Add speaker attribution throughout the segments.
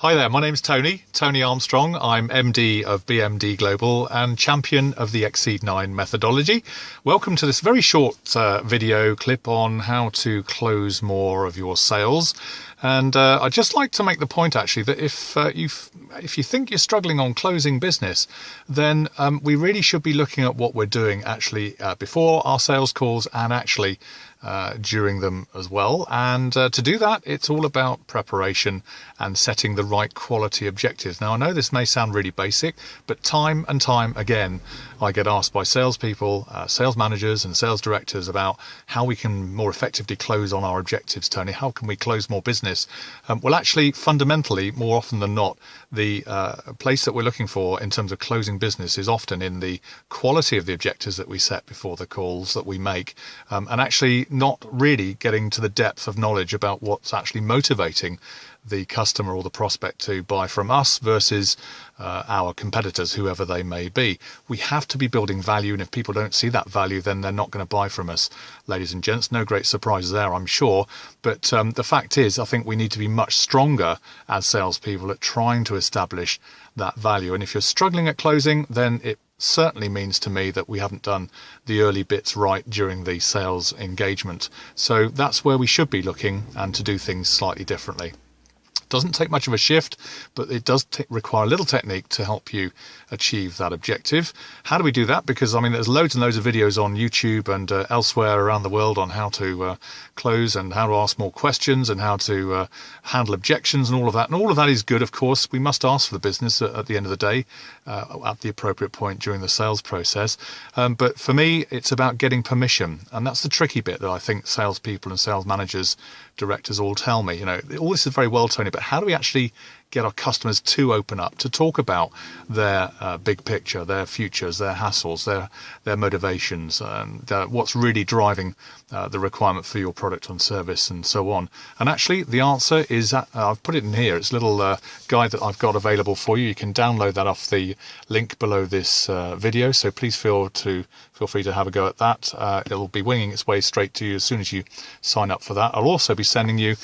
Speaker 1: Hi there, my name's Tony Armstrong. I'm MD of BMD Global and champion of the Exceed 9 methodology. Welcome to this very short video clip on how to close more of your sales. And I'd just like to make the point actually that if you think you're struggling on closing business, then we really should be looking at what we're doing actually before our sales calls and actually during them as well. And to do that, it's all about preparation and setting the right quality objectives. Now, I know this may sound really basic, but time and time again, I get asked by salespeople, sales managers and sales directors about how we can more effectively close on our objectives, Tony. How can we close more business? Well, actually, fundamentally, more often than not, the place that we're looking for in terms of closing business is often in the quality of the objectives that we set before the calls that we make, and actually not really getting to the depth of knowledge about what's actually motivating the customer or the prospect to buy from us versus our competitors, whoever they may be. We have to be building value, and if people don't see that value, then they're not going to buy from us. Ladies and gents, no great surprises there, I'm sure. But the fact is, I think we need to be much stronger as salespeople at trying to establish that value. And if you're struggling at closing, then it certainly means to me that we haven't done the early bits right during the sales engagement. So that's where we should be looking and to do things slightly differently. Doesn't take much of a shift, but it does require a little technique to help you achieve that objective. How do we do that? Because I mean, there's loads and loads of videos on YouTube and elsewhere around the world on how to close and how to ask more questions and how to handle objections and all of that. And all of that is good, of course. We must ask for the business at the end of the day, at the appropriate point during the sales process. But for me, it's about getting permission. And that's the tricky bit that I think salespeople and sales managers, directors all tell me. You know, all this is very well, Tony, but how do we actually get our customers to open up, to talk about their big picture, their futures, their hassles, their motivations, and what's really driving the requirement for your product and service and so on? And actually, the answer is, I've put it in here. It's a little guide that I've got available for you. You can download that off the link below this video, so please feel free to have a go at that. It'll be winging its way straight to you as soon as you sign up for that. I'll also be sending you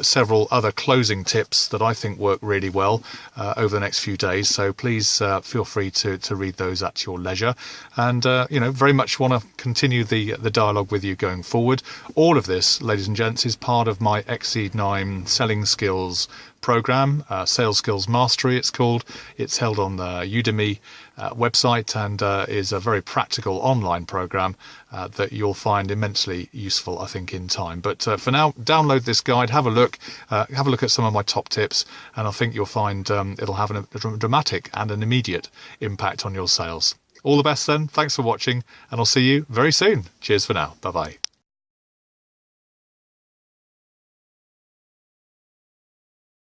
Speaker 1: several other closing tips that I think work really well over the next few days, so please feel free to read those at your leisure. And very much want to continue the dialogue with you going forward. All of this, ladies and gents, is part of my Exceed 9 selling skills program, Sales Skills Mastery it's called. It's held on the Udemy website and is a very practical online program that you'll find immensely useful, I think, in time. But for now, download this guide, have a look at some of my top tips, and I think you'll find it'll have a dramatic and an immediate impact on your sales. All the best then, thanks for watching, and I'll see you very soon. Cheers for now, bye-bye.